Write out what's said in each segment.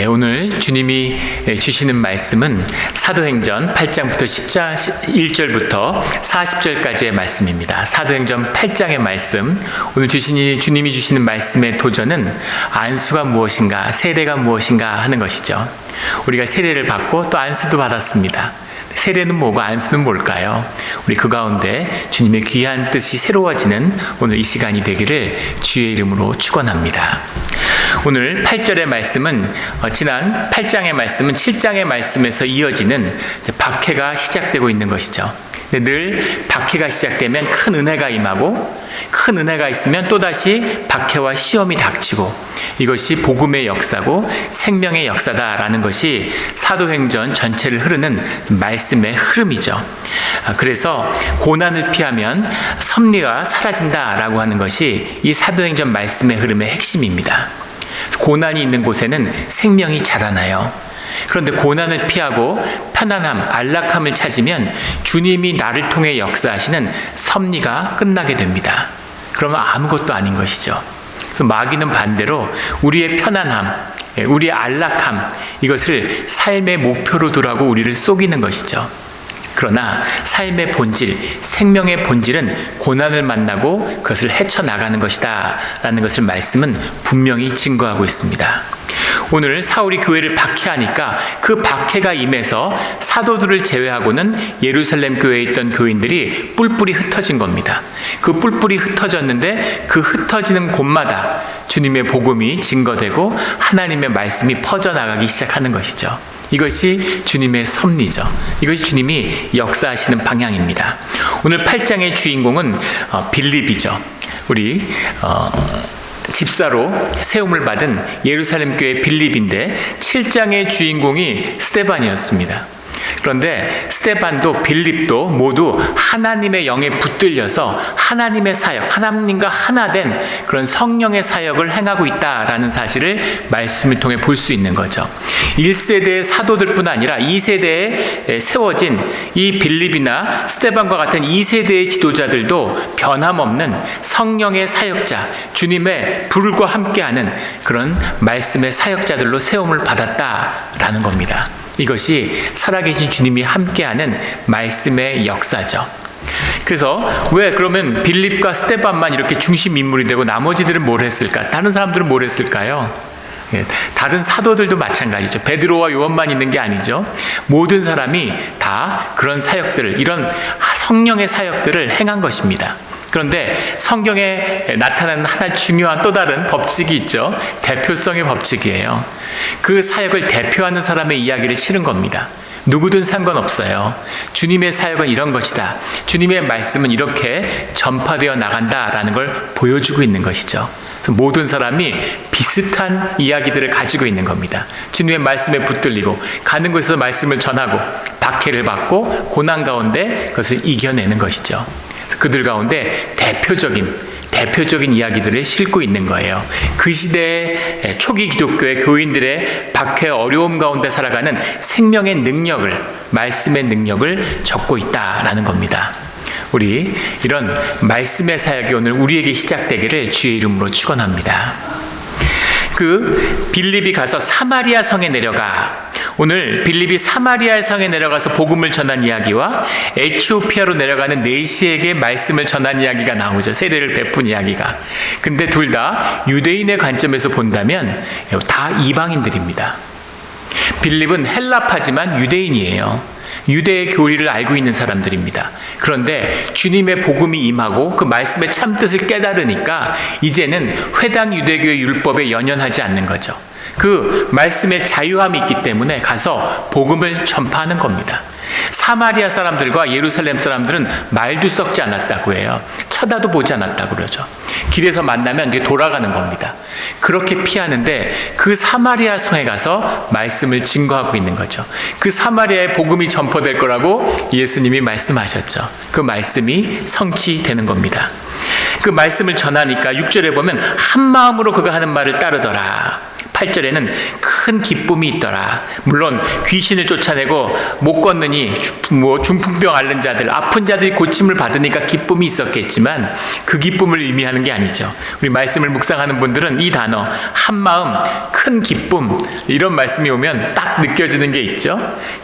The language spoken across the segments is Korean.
오늘 주님이 주시는 말씀은 사도행전 8장부터 1절부터 40절까지의 말씀입니다. 사도행전 8장의 말씀, 오늘 주님이 주시는 말씀의 도전은 안수가 무엇인가, 세례가 무엇인가 하는 것이죠. 우리가 세례를 받고 또 안수도 받았습니다. 세례는 뭐고 안수는 뭘까요? 우리 그 가운데 주님의 귀한 뜻이 새로워지는 오늘 이 시간이 되기를 주의 이름으로 축원합니다. 오늘 8절의 말씀은 지난 8장의 말씀은 7장의 말씀에서 이어지는 박해가 시작되고 있는 것이죠. 늘 박해가 시작되면 큰 은혜가 임하고, 큰 은혜가 있으면 또다시 박해와 시험이 닥치고, 이것이 복음의 역사고 생명의 역사다라는 것이 사도행전 전체를 흐르는 말씀의 흐름이죠. 그래서 고난을 피하면 섭리가 사라진다라고 하는 것이 이 사도행전 말씀의 흐름의 핵심입니다. 고난이 있는 곳에는 생명이 자라나요. 그런데 고난을 피하고 편안함, 안락함을 찾으면 주님이 나를 통해 역사하시는 섭리가 끝나게 됩니다. 그러면 아무것도 아닌 것이죠. 그래서 마귀는 반대로 우리의 편안함, 우리의 안락함, 이것을 삶의 목표로 두라고 우리를 속이는 것이죠. 그러나 삶의 본질, 생명의 본질은 고난을 만나고 그것을 헤쳐나가는 것이다 라는 것을 말씀은 분명히 증거하고 있습니다. 오늘 사울이 교회를 박해하니까 그 박해가 임해서 사도들을 제외하고는 예루살렘 교회에 있던 교인들이 뿔뿔이 흩어진 겁니다. 그 뿔뿔이 흩어졌는데 그 흩어지는 곳마다 주님의 복음이 증거되고 하나님의 말씀이 퍼져나가기 시작하는 것이죠. 이것이 주님의 섭리죠. 이것이 주님이 역사하시는 방향입니다. 오늘 8장의 주인공은 빌립이죠. 우리 집사로 세움을 받은 예루살렘 교회 빌립인데 7장의 주인공이 스데반이었습니다. 그런데 스데반도 빌립도 모두 하나님의 영에 붙들려서 하나님의 사역, 하나님과 하나 된 그런 성령의 사역을 행하고 있다라는 사실을 말씀을 통해 볼 수 있는 거죠. 1세대의 사도들뿐 아니라 2세대에 세워진 이 빌립이나 스데반과 같은 2세대의 지도자들도 변함없는 성령의 사역자, 주님의 불과 함께하는 그런 말씀의 사역자들로 세움을 받았다라는 겁니다. 이것이 살아계신 주님이 함께하는 말씀의 역사죠. 그래서 왜 그러면 빌립과 스데반만 이렇게 중심 인물이 되고 나머지들은 뭘 했을까? 다른 사람들은 뭘 했을까요? 다른 사도들도 마찬가지죠. 베드로와 요한만 있는 게 아니죠. 모든 사람이 다 그런 사역들을, 이런 성령의 사역들을 행한 것입니다. 그런데 성경에 나타나는 하나 중요한 또 다른 법칙이 있죠. 대표성의 법칙이에요. 그 사역을 대표하는 사람의 이야기를 실은 겁니다. 누구든 상관없어요. 주님의 사역은 이런 것이다. 주님의 말씀은 이렇게 전파되어 나간다라는 걸 보여주고 있는 것이죠. 그래서 모든 사람이 비슷한 이야기들을 가지고 있는 겁니다. 주님의 말씀에 붙들리고 가는 곳에서 말씀을 전하고 박해를 받고 고난 가운데 그것을 이겨내는 것이죠. 그들 가운데 대표적인 이야기들을 싣고 있는 거예요. 그 시대의 초기 기독교의 교인들의 박해 어려움 가운데 살아가는 생명의 능력을, 말씀의 능력을 적고 있다라는 겁니다. 우리 이런 말씀의 사역이 오늘 우리에게 시작되기를 주의 이름으로 축원합니다. 그 빌립이 가서 사마리아 성에 내려가, 오늘 빌립이 사마리아 성에 내려가서 복음을 전한 이야기와 에티오피아로 내려가는 네시에게 말씀을 전한 이야기가 나오죠. 세례를 베푼 이야기가. 근데 둘 다 유대인의 관점에서 본다면 다 이방인들입니다. 빌립은 헬라파지만 유대인이에요. 유대의 교리를 알고 있는 사람들입니다. 그런데 주님의 복음이 임하고 그 말씀의 참뜻을 깨달으니까 이제는 회당 유대교의 율법에 연연하지 않는 거죠. 그 말씀에 자유함이 있기 때문에 가서 복음을 전파하는 겁니다. 사마리아 사람들과 예루살렘 사람들은 말도 섞지 않았다고 해요. 쳐다도 보지 않았다고 그러죠. 길에서 만나면 이제 돌아가는 겁니다. 그렇게 피하는데 그 사마리아 성에 가서 말씀을 증거하고 있는 거죠. 그 사마리아에 복음이 전파될 거라고 예수님이 말씀하셨죠. 그 말씀이 성취되는 겁니다. 그 말씀을 전하니까 6절에 보면 한 마음으로 그가 하는 말을 따르더라. 8절에는 큰 기쁨이 있더라. 물론 귀신을 쫓아내고 못 걷느니 중풍병 앓는 자들, 아픈 자들이 고침을 받으니까 기쁨이 있었겠지만 그 기쁨을 의미하는 게 아니죠. 우리 말씀을 묵상하는 분들은 이 단어 한마음, 큰 기쁨, 이런 말씀이 오면 딱 느껴지는 게 있죠.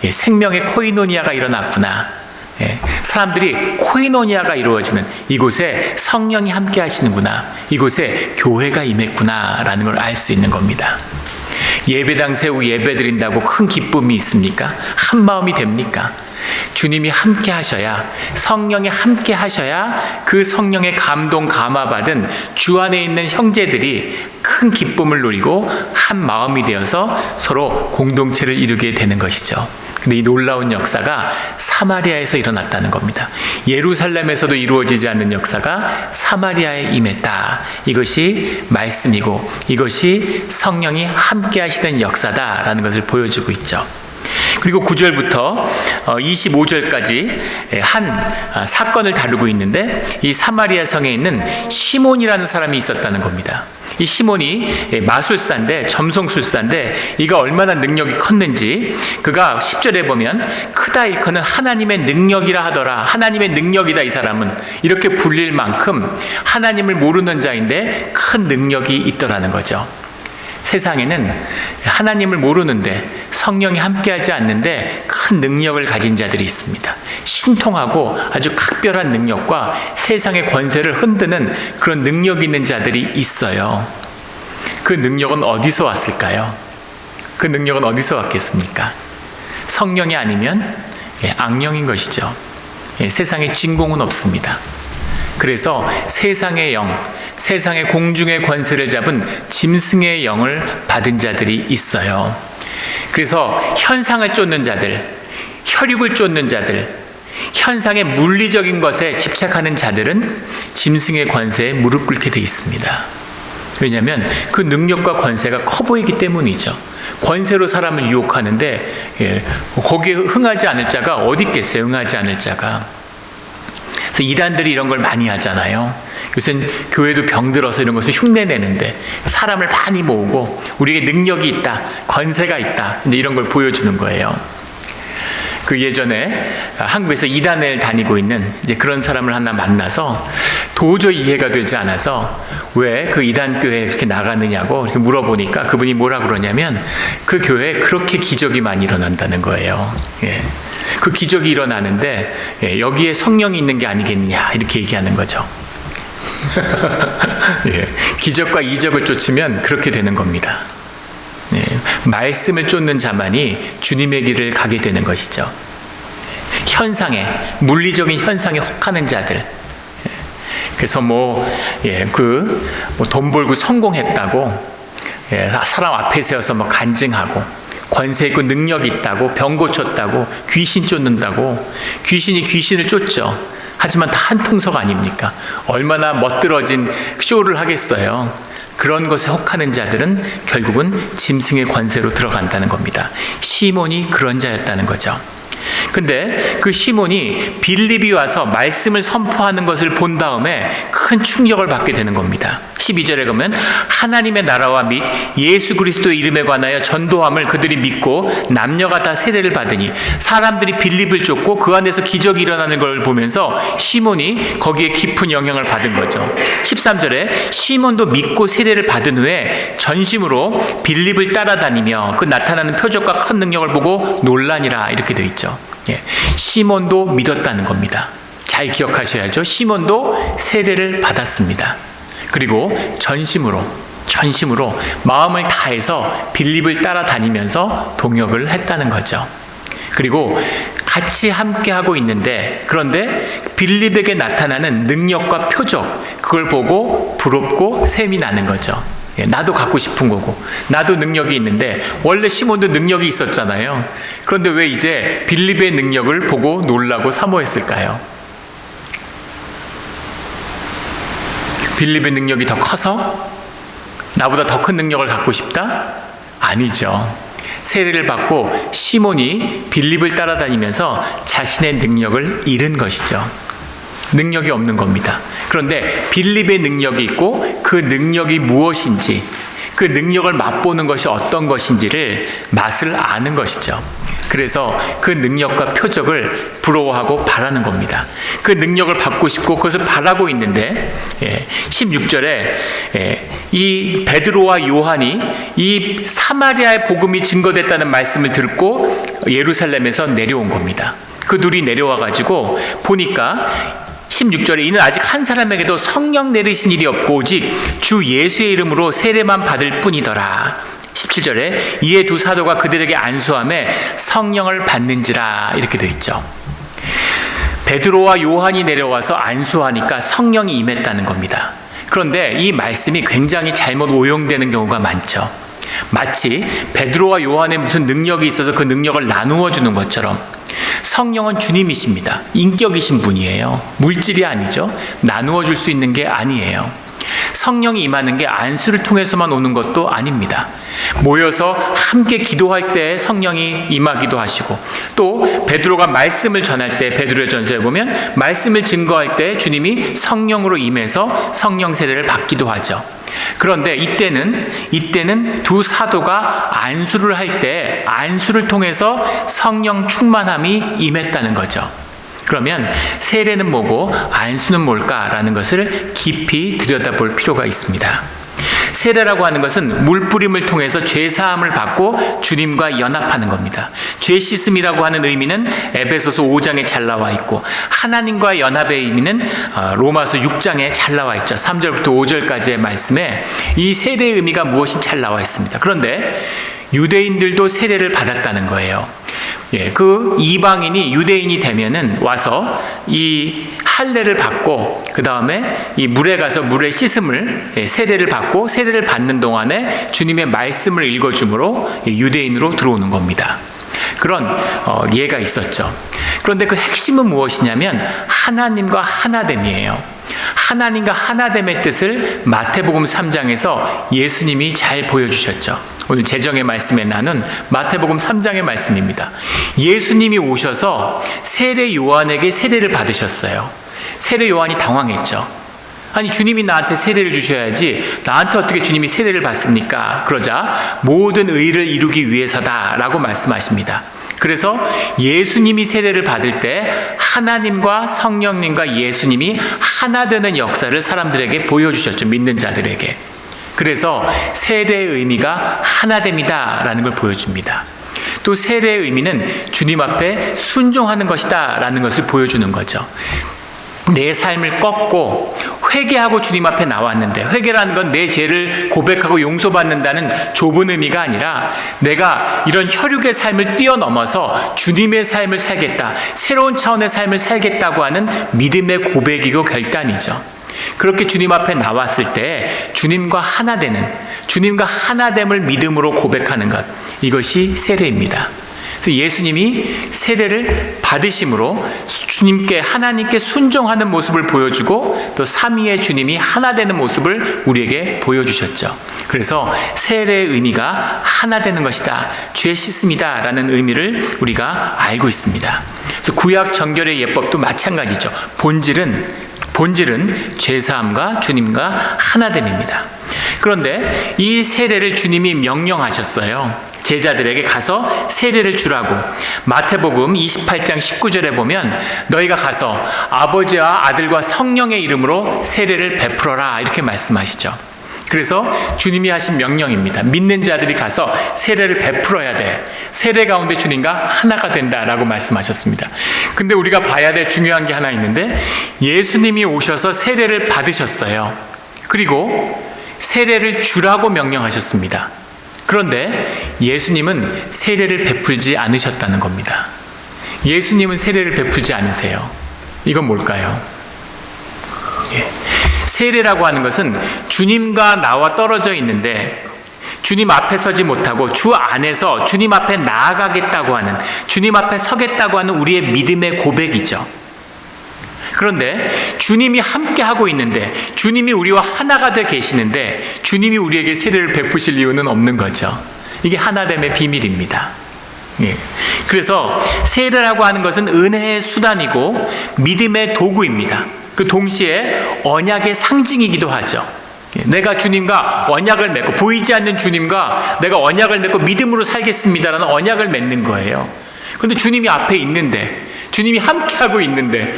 생명의 코이노니아가 일어났구나. 사람들이 코이노니아가 이루어지는 이곳에 성령이 함께 하시는구나, 이곳에 교회가 임했구나 라는 걸 알 수 있는 겁니다. 예배당 세우고 예배 드린다고 큰 기쁨이 있습니까? 한 마음이 됩니까? 주님이 함께 하셔야, 성령이 함께 하셔야 그 성령의 감동 감화받은 주 안에 있는 형제들이 큰 기쁨을 누리고 한 마음이 되어서 서로 공동체를 이루게 되는 것이죠. 근데 이 놀라운 역사가 사마리아에서 일어났다는 겁니다. 예루살렘에서도 이루어지지 않는 역사가 사마리아에 임했다. 이것이 말씀이고 이것이 성령이 함께 하시는 역사다라는 것을 보여주고 있죠. 그리고 9절부터 25절까지 한 사건을 다루고 있는데, 이 사마리아 성에 있는 시몬이라는 사람이 있었다는 겁니다. 이 시몬이 마술사인데, 점성술사인데, 이가 얼마나 능력이 컸는지 그가 10절에 보면 크다 일컫는 하나님의 능력이라 하더라. 하나님의 능력이다. 이 사람은 이렇게 불릴 만큼 하나님을 모르는 자인데 큰 능력이 있더라는 거죠. 세상에는 하나님을 모르는데, 성령이 함께하지 않는데 큰 능력을 가진 자들이 있습니다. 신통하고 아주 각별한 능력과 세상의 권세를 흔드는 그런 능력 있는 자들이 있어요. 그 능력은 어디서 왔을까요? 그 능력은 어디서 왔겠습니까? 성령이 아니면 악령인 것이죠. 세상에 진공은 없습니다. 그래서 세상의 영, 세상의 공중의 권세를 잡은 짐승의 영을 받은 자들이 있어요. 그래서 현상을 쫓는 자들, 혈육을 쫓는 자들, 현상의 물리적인 것에 집착하는 자들은 짐승의 권세에 무릎 꿇게 돼 있습니다. 왜냐하면 그 능력과 권세가 커 보이기 때문이죠. 권세로 사람을 유혹하는데 거기에 흥하지 않을 자가 어디 있겠어요? 응하지 않을 자가. 그래서 이단들이 이런 걸 많이 하잖아요. 요새는 교회도 병들어서 이런 것을 흉내내는데, 사람을 많이 모으고 우리에게 능력이 있다, 권세가 있다, 이제 이런 걸 보여주는 거예요. 그 예전에 한국에서 이단을 다니고 있는 이제 그런 사람을 하나 만나서 도저히 이해가 되지 않아서 왜 그 이단 교회에 그렇게 나가느냐고 이렇게 물어보니까 그분이 뭐라 그러냐면, 그 교회에 그렇게 기적이 많이 일어난다는 거예요. 그 기적이 일어나는데 여기에 성령이 있는 게 아니겠느냐, 이렇게 얘기하는 거죠. 기적과 이적을 쫓으면 그렇게 되는 겁니다. 말씀을 쫓는 자만이 주님의 길을 가게 되는 것이죠. 현상에, 물리적인 현상에 혹하는 자들. 그래서 돈 벌고 성공했다고 사람 앞에 세워서 간증하고, 권세 있고 능력이 있다고, 병 고쳤다고, 귀신 쫓는다고. 귀신이 귀신을 쫓죠. 하지만 다 한통속 아닙니까? 얼마나 멋들어진 쇼를 하겠어요. 그런 것에 혹하는 자들은 결국은 짐승의 권세로 들어간다는 겁니다. 시몬이 그런 자였다는 거죠. 근데 그 시몬이 빌립이 와서 말씀을 선포하는 것을 본 다음에 큰 충격을 받게 되는 겁니다. 12절에 보면 하나님의 나라와 및 예수 그리스도의 이름에 관하여 전도함을 그들이 믿고 남녀가 다 세례를 받으니, 사람들이 빌립을 쫓고 그 안에서 기적이 일어나는 걸 보면서 시몬이 거기에 깊은 영향을 받은 거죠. 13절에 시몬도 믿고 세례를 받은 후에 전심으로 빌립을 따라다니며 그 나타나는 표적과 큰 능력을 보고 놀라니라, 이렇게 되어 있죠. 시몬도 믿었다는 겁니다. 잘 기억하셔야죠. 시몬도 세례를 받았습니다. 그리고 전심으로 마음을 다해서 빌립을 따라다니면서 동역을 했다는 거죠. 그리고 같이 함께하고 있는데, 그런데 빌립에게 나타나는 능력과 표적, 그걸 보고 부럽고 셈이 나는 거죠. 나도 갖고 싶은 거고, 나도 능력이 있는데, 원래 시몬도 능력이 있었잖아요. 그런데 왜 이제 빌립의 능력을 보고 놀라고 사모했을까요? 빌립의 능력이 더 커서 나보다 더 큰 능력을 갖고 싶다? 아니죠. 세례를 받고 시몬이 빌립을 따라다니면서 자신의 능력을 잃은 것이죠. 능력이 없는 겁니다. 그런데 빌립의 능력이 있고 그 능력이 무엇인지, 그 능력을 맛보는 것이 어떤 것인지를 맛을 아는 것이죠. 그래서 그 능력과 표적을 부러워하고 바라는 겁니다. 그 능력을 받고 싶고 그것을 바라고 있는데 16절에 이 베드로와 요한이 이 사마리아의 복음이 증거됐다는 말씀을 듣고 예루살렘에서 내려온 겁니다. 그 둘이 내려와 가지고 보니까 16절에 이는 아직 한 사람에게도 성령 내리신 일이 없고 오직 주 예수의 이름으로 세례만 받을 뿐이더라. 17절에 이에 두 사도가 그들에게 안수하며 성령을 받는지라 이렇게 되어 있죠. 베드로와 요한이 내려와서 안수하니까 성령이 임했다는 겁니다. 그런데 이 말씀이 굉장히 잘못 오용되는 경우가 많죠. 마치 베드로와 요한에 무슨 능력이 있어서 그 능력을 나누어 주는 것처럼 성령은 주님이십니다. 인격이신 분이에요. 물질이 아니죠. 나누어 줄 수 있는 게 아니에요. 성령이 임하는 게 안수를 통해서만 오는 것도 아닙니다. 모여서 함께 기도할 때 성령이 임하기도 하시고, 또 베드로가 말씀을 전할 때 베드로의 전서에 보면 말씀을 증거할 때 주님이 성령으로 임해서 성령 세례를 받기도 하죠. 그런데 이때는 두 사도가 안수를 할 때 안수를 통해서 성령 충만함이 임했다는 거죠. 그러면 세례는 뭐고 안수는 뭘까라는 것을 깊이 들여다볼 필요가 있습니다. 세례라고 하는 것은 물뿌림을 통해서 죄사함을 받고 주님과 연합하는 겁니다. 죄 씻음이라고 하는 의미는 에베소서 5장에 잘 나와 있고, 하나님과 연합의 의미는 로마서 6장에 잘 나와 있죠. 3절부터 5절까지의 말씀에 이 세례의 의미가 무엇인지 잘 나와 있습니다. 그런데 유대인들도 세례를 받았다는 거예요. 그 이방인이 유대인이 되면은 와서 이 할례를 받고 그 다음에 이 물에 가서 물에 씻음을 세례를 받고 세례를 받는 동안에 주님의 말씀을 읽어줌으로 유대인으로 들어오는 겁니다. 그런 예가 있었죠. 그런데 그 핵심은 무엇이냐면 하나님과 하나됨이에요. 하나님과 하나됨의 뜻을 마태복음 3장에서 예수님이 잘 보여주셨죠. 오늘 재정의 말씀에 나눈 마태복음 3장의 말씀입니다. 예수님이 오셔서 세례 요한에게 세례를 받으셨어요. 세례 요한이 당황했죠. 아니, 주님이 나한테 세례를 주셔야지 나한테 어떻게 주님이 세례를 받습니까? 그러자 모든 의를 이루기 위해서다라고 말씀하십니다. 그래서 예수님이 세례를 받을 때 하나님과 성령님과 예수님이 하나 되는 역사를 사람들에게 보여주셨죠. 믿는 자들에게. 그래서 세례의 의미가 하나됨이다라는 걸 보여줍니다. 또 세례의 의미는 주님 앞에 순종하는 것이다 라는 것을 보여주는 거죠. 내 삶을 꺾고 회개하고 주님 앞에 나왔는데, 회개라는 건 내 죄를 고백하고 용서받는다는 좁은 의미가 아니라 내가 이런 혈육의 삶을 뛰어넘어서 주님의 삶을 살겠다, 새로운 차원의 삶을 살겠다고 하는 믿음의 고백이고 결단이죠. 그렇게 주님 앞에 나왔을 때 주님과 하나 되는, 주님과 하나됨을 믿음으로 고백하는 것, 이것이 세례입니다. 예수님이 세례를 받으심으로 주님께, 하나님께 순종하는 모습을 보여주고 또 삼위의 주님이 하나 되는 모습을 우리에게 보여주셨죠. 그래서 세례의 의미가 하나 되는 것이다, 죄 씻음이다 라는 의미를 우리가 알고 있습니다. 그래서 구약 정결의 예법도 마찬가지죠. 본질은 죄사함과 주님과 하나됨입니다. 그런데 이 세례를 주님이 명령하셨어요. 제자들에게 가서 세례를 주라고. 마태복음 28장 19절에 보면 너희가 가서 아버지와 아들과 성령의 이름으로 세례를 베풀어라 이렇게 말씀하시죠. 그래서 주님이 하신 명령입니다. 믿는 자들이 가서 세례를 베풀어야 돼. 세례 가운데 주님과 하나가 된다라고 말씀하셨습니다. 근데 우리가 봐야 될 중요한 게 하나 있는데, 예수님이 오셔서 세례를 받으셨어요. 그리고 세례를 주라고 명령하셨습니다. 그런데 예수님은 세례를 베풀지 않으셨다는 겁니다. 예수님은 세례를 베풀지 않으세요. 이건 뭘까요? 세례라고 하는 것은 주님과 나와 떨어져 있는데 주님 앞에 서지 못하고 주 안에서 주님 앞에 나아가겠다고 하는, 주님 앞에 서겠다고 하는 우리의 믿음의 고백이죠. 그런데 주님이 함께 하고 있는데, 주님이 우리와 하나가 돼 계시는데 주님이 우리에게 세례를 베푸실 이유는 없는 거죠. 이게 하나됨의 비밀입니다. 그래서 세례라고 하는 것은 은혜의 수단이고 믿음의 도구입니다. 그 동시에 언약의 상징이기도 하죠. 내가 주님과 언약을 맺고, 보이지 않는 주님과 내가 언약을 맺고 믿음으로 살겠습니다라는 언약을 맺는 거예요. 그런데 주님이 앞에 있는데, 주님이 함께하고 있는데,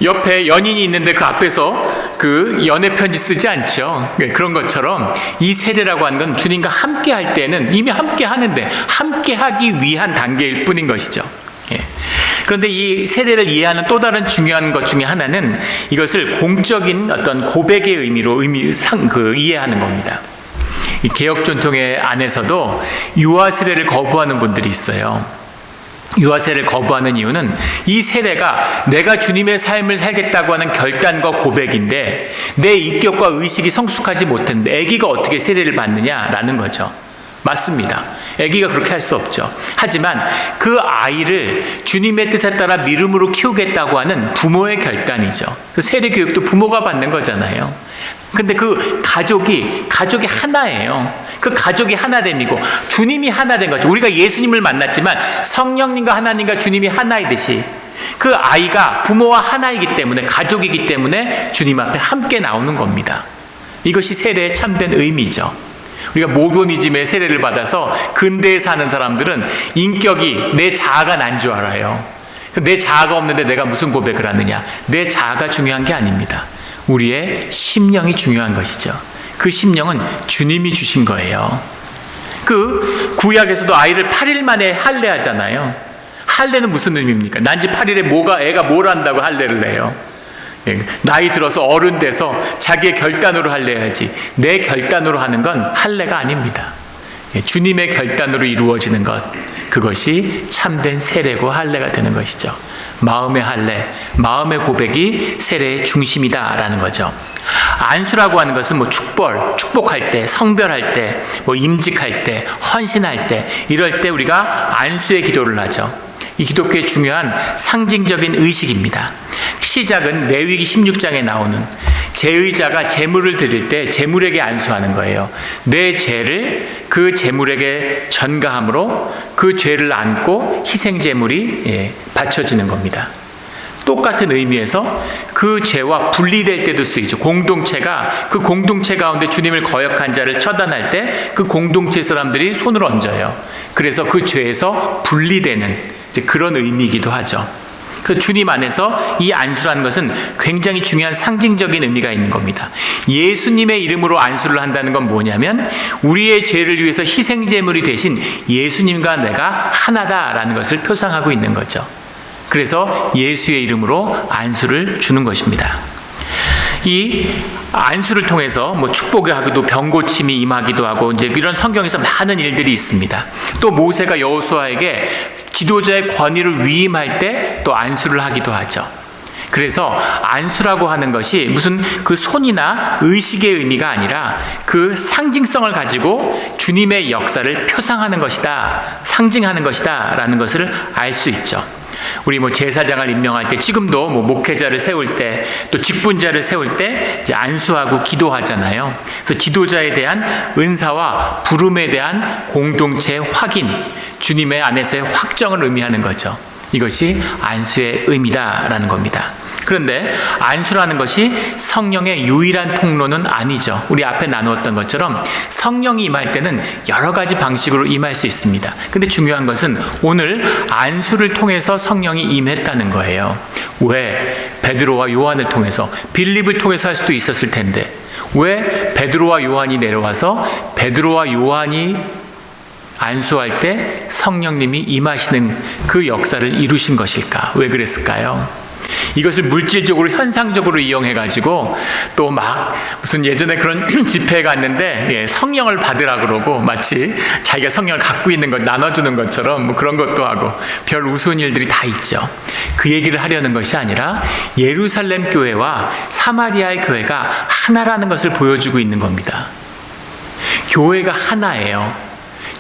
옆에 연인이 있는데 그 앞에서 그 연애 편지 쓰지 않죠. 그런 것처럼 이 세례라고 하는 건 주님과 함께 할 때는 이미 함께 하는데 함께 하기 위한 단계일 뿐인 것이죠. 그런데 이 세례를 이해하는 또 다른 중요한 것 중에 하나는 이것을 공적인 어떤 고백의 의미로 이해하는 겁니다. 이 개혁 전통의 안에서도 유아 세례를 거부하는 분들이 있어요. 유아 세례를 거부하는 이유는 이 세례가 내가 주님의 삶을 살겠다고 하는 결단과 고백인데 내 인격과 의식이 성숙하지 못했는데 아기가 어떻게 세례를 받느냐라는 거죠. 맞습니다. 아기가 그렇게 할 수 없죠. 하지만 그 아이를 주님의 뜻에 따라 믿음으로 키우겠다고 하는 부모의 결단이죠. 그 세례 교육도 부모가 받는 거잖아요. 근데 그 가족이 하나예요. 그 가족이 하나됨이고 주님이 하나된 거죠. 우리가 예수님을 만났지만 성령님과 하나님과 주님이 하나이듯이 그 아이가 부모와 하나이기 때문에, 가족이기 때문에 주님 앞에 함께 나오는 겁니다. 이것이 세례의 참된 의미죠. 우리가 모더니즘의 세례를 받아서 근대에 사는 사람들은 인격이 내 자아가 난 줄 알아요. 내 자아가 없는데 내가 무슨 고백을 하느냐. 내 자아가 중요한 게 아닙니다. 우리의 심령이 중요한 것이죠. 그 심령은 주님이 주신 거예요. 그 구약에서도 아이를 8일 만에 할례하잖아요. 할례는 무슨 의미입니까? 난지 8일에 애가 뭘 한다고 할례를 해요. 나이 들어서 어른 돼서 자기의 결단으로 할례해야지 내 결단으로 하는 건 할례가 아닙니다. 주님의 결단으로 이루어지는 것, 그것이 참된 세례고 할례가 되는 것이죠. 마음의 할례, 마음의 고백이 세례의 중심이다라는 거죠. 안수라고 하는 것은 축복할 때, 성별할 때, 임직할 때, 헌신할 때, 이럴 때 우리가 안수의 기도를 하죠. 이 기독교의 중요한 상징적인 의식입니다. 시작은 레위기 16장에 나오는 제의자가 제물을 드릴 때 제물에게 안수하는 거예요. 내 죄를 그 제물에게 전가함으로 그 죄를 안고 희생 제물이 바쳐지는 겁니다. 똑같은 의미에서 그 죄와 분리될 때도 쓰이죠. 공동체가 그 공동체 가운데 주님을 거역한 자를 처단할 때 그 공동체 사람들이 손을 얹어요. 그래서 그 죄에서 분리되는 그런 의미이기도 하죠. 그 주님 안에서 이 안수라는 것은 굉장히 중요한 상징적인 의미가 있는 겁니다. 예수님의 이름으로 안수를 한다는 건 뭐냐면 우리의 죄를 위해서 희생제물이 되신 예수님과 내가 하나다라는 것을 표상하고 있는 거죠. 그래서 예수의 이름으로 안수를 주는 것입니다. 이 안수를 통해서 축복을 하기도, 병고침이 임하기도 하고, 이제 이런 성경에서 많은 일들이 있습니다. 또 모세가 여호수아에게 지도자의 권위를 위임할 때 또 안수를 하기도 하죠. 그래서 안수라고 하는 것이 무슨 그 손이나 의식의 의미가 아니라 그 상징성을 가지고 주님의 역사를 표상하는 것이다, 상징하는 것이다 라는 것을 알 수 있죠. 우리 제사장을 임명할 때, 지금도 목회자를 세울 때, 또 직분자를 세울 때 이제 안수하고 기도하잖아요. 그래서 지도자에 대한 은사와 부름에 대한 공동체의 확인, 주님의 안에서의 확정을 의미하는 거죠. 이것이 안수의 의미다라는 겁니다. 그런데 안수라는 것이 성령의 유일한 통로는 아니죠. 우리 앞에 나누었던 것처럼 성령이 임할 때는 여러 가지 방식으로 임할 수 있습니다. 근데 중요한 것은 오늘 안수를 통해서 성령이 임했다는 거예요. 왜? 베드로와 요한을 통해서, 빌립을 통해서 할 수도 있었을 텐데 왜 베드로와 요한이 내려와서 베드로와 요한이 안수할 때 성령님이 임하시는 그 역사를 이루신 것일까? 왜 그랬을까요? 이것을 물질적으로, 현상적으로 이용해가지고 또 무슨 예전에 그런 집회에 갔는데 성령을 받으라 그러고 마치 자기가 성령을 갖고 있는 걸 나눠주는 것처럼 그런 것도 하고 별 우스운 일들이 다 있죠. 그 얘기를 하려는 것이 아니라 예루살렘 교회와 사마리아의 교회가 하나라는 것을 보여주고 있는 겁니다. 교회가 하나예요.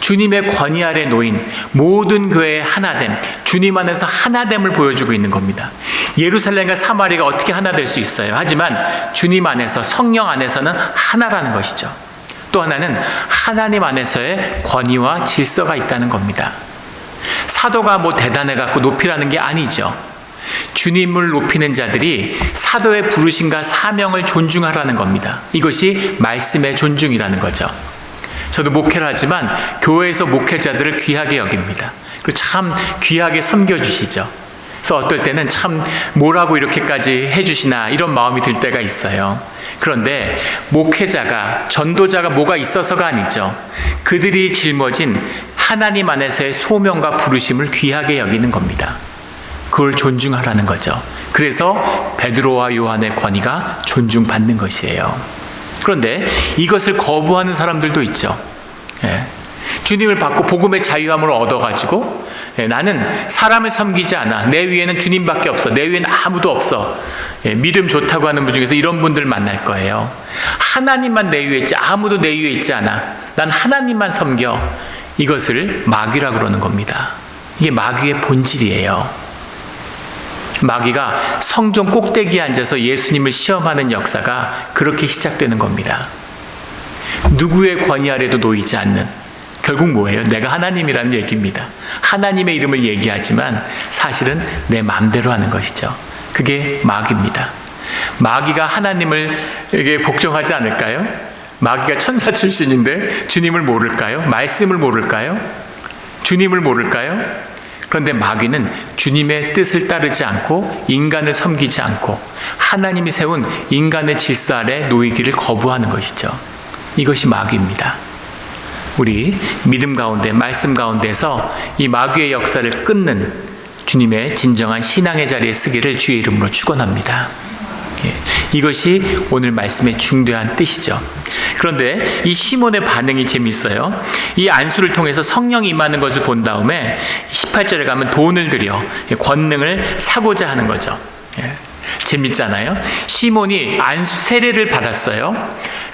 주님의 권위 아래 놓인 모든 교회의 하나됨, 주님 안에서 하나됨을 보여주고 있는 겁니다. 예루살렘과 사마리아가 어떻게 하나 될 수 있어요? 하지만 주님 안에서, 성령 안에서는 하나라는 것이죠. 또 하나는 하나님 안에서의 권위와 질서가 있다는 겁니다. 사도가 대단해갖고 높이라는 게 아니죠. 주님을 높이는 자들이 사도의 부르심과 사명을 존중하라는 겁니다. 이것이 말씀의 존중이라는 거죠. 저도 목회를 하지만 교회에서 목회자들을 귀하게 여깁니다. 그리고 참 귀하게 섬겨주시죠. 그래서 어떨 때는 참 뭐라고 이렇게까지 해주시나 이런 마음이 들 때가 있어요. 그런데 목회자가, 전도자가 뭐가 있어서가 아니죠. 그들이 짊어진 하나님 안에서의 소명과 부르심을 귀하게 여기는 겁니다. 그걸 존중하라는 거죠. 그래서 베드로와 요한의 권위가 존중받는 것이에요. 그런데 이것을 거부하는 사람들도 있죠. 주님을 받고 복음의 자유함을 얻어가지고 나는 사람을 섬기지 않아. 내 위에는 주님밖에 없어. 내 위에는 아무도 없어. 믿음 좋다고 하는 분 중에서 이런 분들 만날 거예요. 하나님만 내 위에 있지, 아무도 내 위에 있지 않아. 난 하나님만 섬겨. 이것을 마귀라고 그러는 겁니다. 이게 마귀의 본질이에요. 마귀가 성전 꼭대기에 앉아서 예수님을 시험하는 역사가 그렇게 시작되는 겁니다. 누구의 권위 아래도 놓이지 않는, 결국 뭐예요? 내가 하나님이라는 얘기입니다. 하나님의 이름을 얘기하지만 사실은 내 마음대로 하는 것이죠. 그게 마귀입니다. 마귀가 하나님을 복종하지 않을까요? 마귀가 천사 출신인데 주님을 모를까요? 말씀을 모를까요? 주님을 모를까요? 그런데 마귀는 주님의 뜻을 따르지 않고 인간을 섬기지 않고 하나님이 세운 인간의 질서 아래 놓이기를 거부하는 것이죠. 이것이 마귀입니다. 우리 믿음 가운데, 말씀 가운데서 이 마귀의 역사를 끊는 주님의 진정한 신앙의 자리에 서기를 주의 이름으로 축원합니다. 이것이 오늘 말씀의 중대한 뜻이죠. 그런데 이 시몬의 반응이 재미있어요. 이 안수를 통해서 성령이 임하는 것을 본 다음에 18절에 가면 돈을 들여 권능을 사고자 하는 거죠. 재밌잖아요. 시몬이 안수 세례를 받았어요.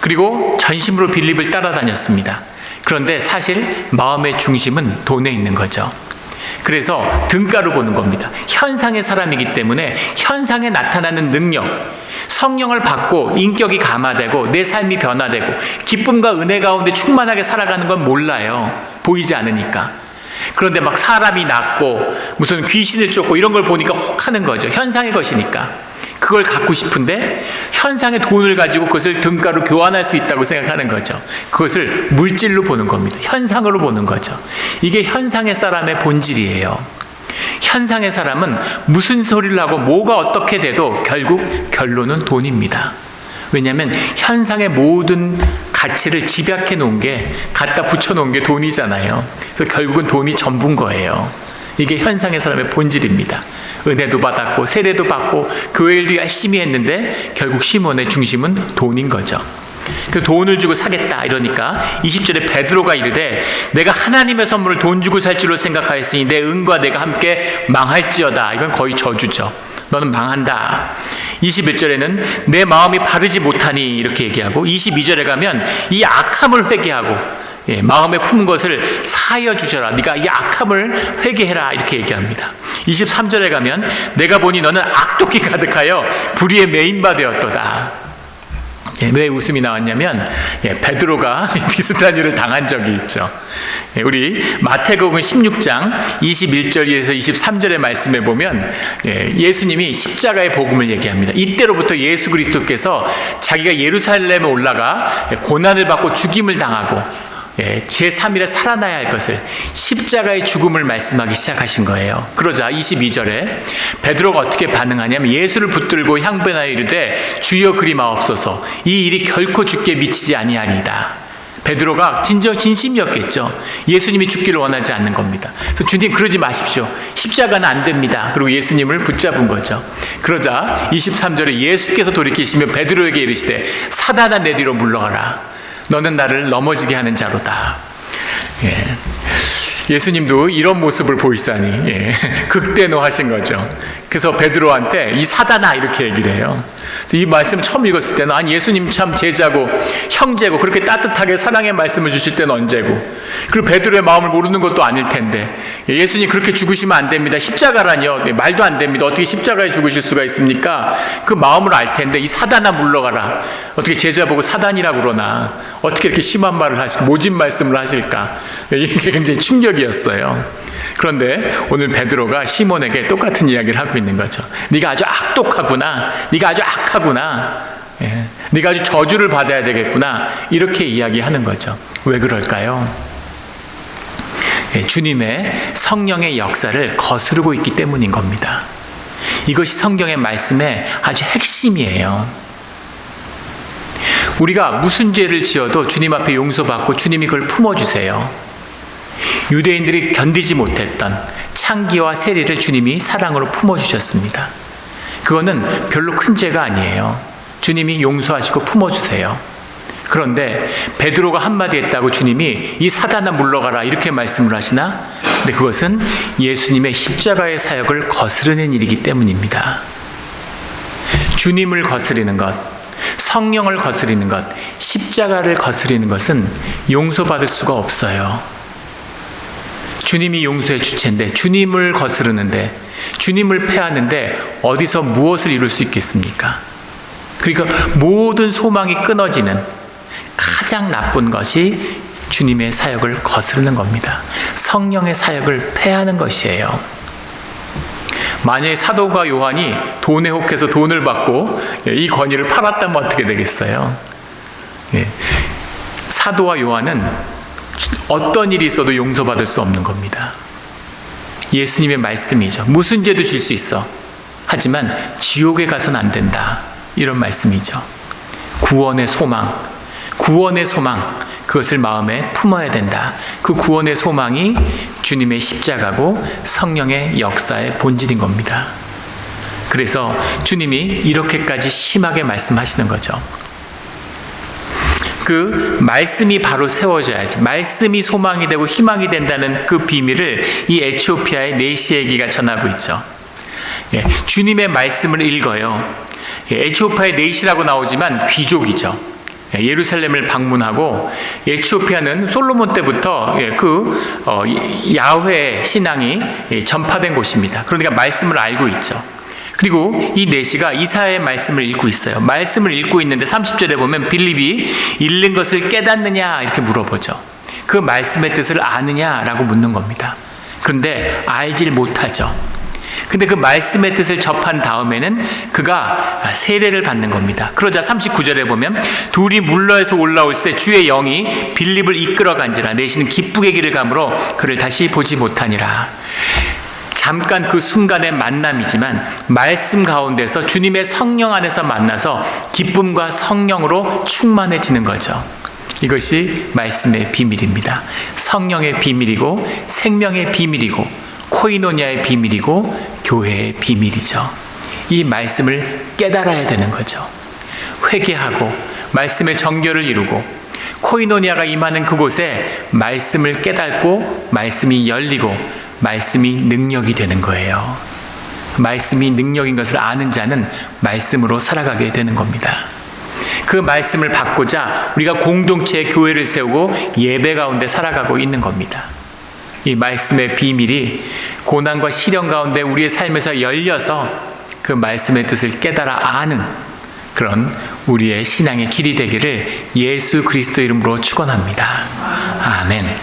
그리고 전심으로 빌립을 따라다녔습니다. 그런데 사실 마음의 중심은 돈에 있는 거죠. 그래서 등가로 보는 겁니다. 현상의 사람이기 때문에 현상에 나타나는 능력, 성령을 받고 인격이 감화되고 내 삶이 변화되고 기쁨과 은혜 가운데 충만하게 살아가는 건 몰라요. 보이지 않으니까. 그런데 막 사람이 낫고 무슨 귀신을 쫓고 이런 걸 보니까 혹하는 거죠. 현상의 것이니까. 그걸 갖고 싶은데 현상의 돈을 가지고 그것을 등가로 교환할 수 있다고 생각하는 거죠. 그것을 물질로 보는 겁니다. 현상으로 보는 거죠. 이게 현상의 사람의 본질이에요. 현상의 사람은 무슨 소리를 하고 뭐가 어떻게 돼도 결국 결론은 돈입니다. 왜냐하면 현상의 모든 가치를 집약해 놓은 게, 갖다 붙여 놓은 게 돈이잖아요. 그래서 결국은 돈이 전부인 거예요. 이게 현상의 사람의 본질입니다. 은혜도 받았고 세례도 받고 교회 일도 열심히 했는데 결국 시몬의 중심은 돈인 거죠. 그 돈을 주고 사겠다 이러니까 20절에 베드로가 이르되 내가 하나님의 선물을 돈 주고 살 줄로 생각하였으니 내 은과 내가 함께 망할지어다. 이건 거의 저주죠. 너는 망한다. 21절에는 내 마음이 바르지 못하니 이렇게 얘기하고 22절에 가면 이 악함을 회개하고 마음에 품은 것을 사하여 주셔라. 네가 이 악함을 회개해라 이렇게 얘기합니다. 23절에 가면 내가 보니 너는 악독이 가득하여 불의의 메인바 되었도다. 왜 웃음이 나왔냐면 베드로가 비슷한 일을 당한 적이 있죠. 우리 마태복음 16장 21절에서 23절의 말씀에 보면 예수님이 십자가의 복음을 얘기합니다. 이때로부터 예수 그리스도께서 자기가 예루살렘에 올라가 고난을 받고 죽임을 당하고 제3일에 살아나야 할 것을 십자가의 죽음을 말씀하기 시작하신 거예요. 그러자 22절에 베드로가 어떻게 반응하냐면 예수를 붙들고 향변하여 이르되 주여 그리 마옵소서 이 일이 결코 주께 미치지 아니하리이다. 베드로가 진심이었겠죠. 예수님이 죽기를 원하지 않는 겁니다. 그래서 주님 그러지 마십시오. 십자가는 안 됩니다. 그리고 예수님을 붙잡은 거죠. 그러자 23절에 예수께서 돌이키시며 베드로에게 이르시되 사단아 내 뒤로 물러가라. 너는 나를 넘어지게 하는 자로다. 예수님도 이런 모습을 보이시다니 극대노하신 거죠. 그래서 베드로한테 이 사단아 이렇게 얘기를 해요. 이 말씀을 처음 읽었을 때는 아니 예수님 참 제자고 형제고 그렇게 따뜻하게 사랑의 말씀을 주실 때는 언제고, 그리고 베드로의 마음을 모르는 것도 아닐 텐데 예수님 그렇게 죽으시면 안 됩니다. 십자가라뇨. 말도 안 됩니다. 어떻게 십자가에 죽으실 수가 있습니까? 그 마음을 알 텐데 이 사단아 물러가라. 어떻게 제자 보고 사단이라고 그러나 어떻게 이렇게 심한 말을 하실까, 모진 말씀을 하실까. 이게 굉장히 충격이었어요. 그런데 오늘 베드로가 시몬에게 똑같은 이야기를 하고 있는 거죠. 네가 아주 악독하구나. 네가 아주 악하구나. 네가 아주 저주를 받아야 되겠구나. 이렇게 이야기하는 거죠. 왜 그럴까요? 주님의 성령의 역사를 거스르고 있기 때문인 겁니다. 이것이 성경의 말씀의 아주 핵심이에요. 우리가 무슨 죄를 지어도 주님 앞에 용서받고 주님이 그걸 품어주세요. 유대인들이 견디지 못했던 창기와 세리를 주님이 사랑으로 품어주셨습니다. 그거는 별로 큰 죄가 아니에요. 주님이 용서하시고 품어주세요. 그런데 베드로가 한마디 했다고 주님이 이 사단아 물러가라 이렇게 말씀을 하시나? 근데 그것은 예수님의 십자가의 사역을 거스르는 일이기 때문입니다. 주님을 거스리는 것, 성령을 거스리는 것, 십자가를 거스리는 것은 용서받을 수가 없어요. 주님이 용서의 주체인데, 주님을 거스르는데, 주님을 패하는데 어디서 무엇을 이룰 수 있겠습니까? 그러니까 모든 소망이 끊어지는 가장 나쁜 것이 주님의 사역을 거스르는 겁니다. 성령의 사역을 패하는 것이에요. 만약에 사도가 요한이 돈에 혹해서 돈을 받고 이 권위를 팔았다면 어떻게 되겠어요? 사도와 요한은 어떤 일이 있어도 용서받을 수 없는 겁니다. 예수님의 말씀이죠. 무슨 죄도 질 수 있어. 하지만 지옥에 가서는 안 된다. 이런 말씀이죠. 구원의 소망, 그것을 마음에 품어야 된다. 그 구원의 소망이 주님의 십자가고 성령의 역사의 본질인 겁니다. 그래서 주님이 이렇게까지 심하게 말씀하시는 거죠. 그 말씀이 바로 세워져야지. 말씀이 소망이 되고 희망이 된다는 그 비밀을 이 에티오피아의 네시에기가 전하고 있죠. 주님의 말씀을 읽어요. 에티오피아의 네시라고 나오지만 귀족이죠. 예루살렘을 방문하고, 에티오피아는 솔로몬 때부터 야훼 신앙이 전파된 곳입니다. 그러니까 말씀을 알고 있죠. 그리고 이 네시가 이사야의 말씀을 읽고 있어요. 말씀을 읽고 있는데 30절에 보면 빌립이 읽는 것을 깨닫느냐 이렇게 물어보죠. 그 말씀의 뜻을 아느냐라고 묻는 겁니다. 그런데 알질 못하죠. 근데 그 말씀의 뜻을 접한 다음에는 그가 세례를 받는 겁니다. 그러자 39절에 보면 둘이 물러에서 올라올 때 주의 영이 빌립을 이끌어 간지라 내시는 기쁘게 길을 가므로 그를 다시 보지 못하니라. 잠깐 그 순간의 만남이지만 말씀 가운데서 주님의 성령 안에서 만나서 기쁨과 성령으로 충만해지는 거죠. 이것이 말씀의 비밀입니다. 성령의 비밀이고 생명의 비밀이고 코이노니아의 비밀이고 교회의 비밀이죠. 이 말씀을 깨달아야 되는 거죠. 회개하고 말씀의 정결을 이루고 코이노니아가 임하는 그곳에 말씀을 깨닫고 말씀이 열리고 말씀이 능력이 되는 거예요. 말씀이 능력인 것을 아는 자는 말씀으로 살아가게 되는 겁니다. 그 말씀을 받고자 우리가 공동체의 교회를 세우고 예배 가운데 살아가고 있는 겁니다. 이 말씀의 비밀이 고난과 시련 가운데 우리의 삶에서 열려서 그 말씀의 뜻을 깨달아 아는 그런 우리의 신앙의 길이 되기를 예수 그리스도 이름으로 축원합니다. 아멘.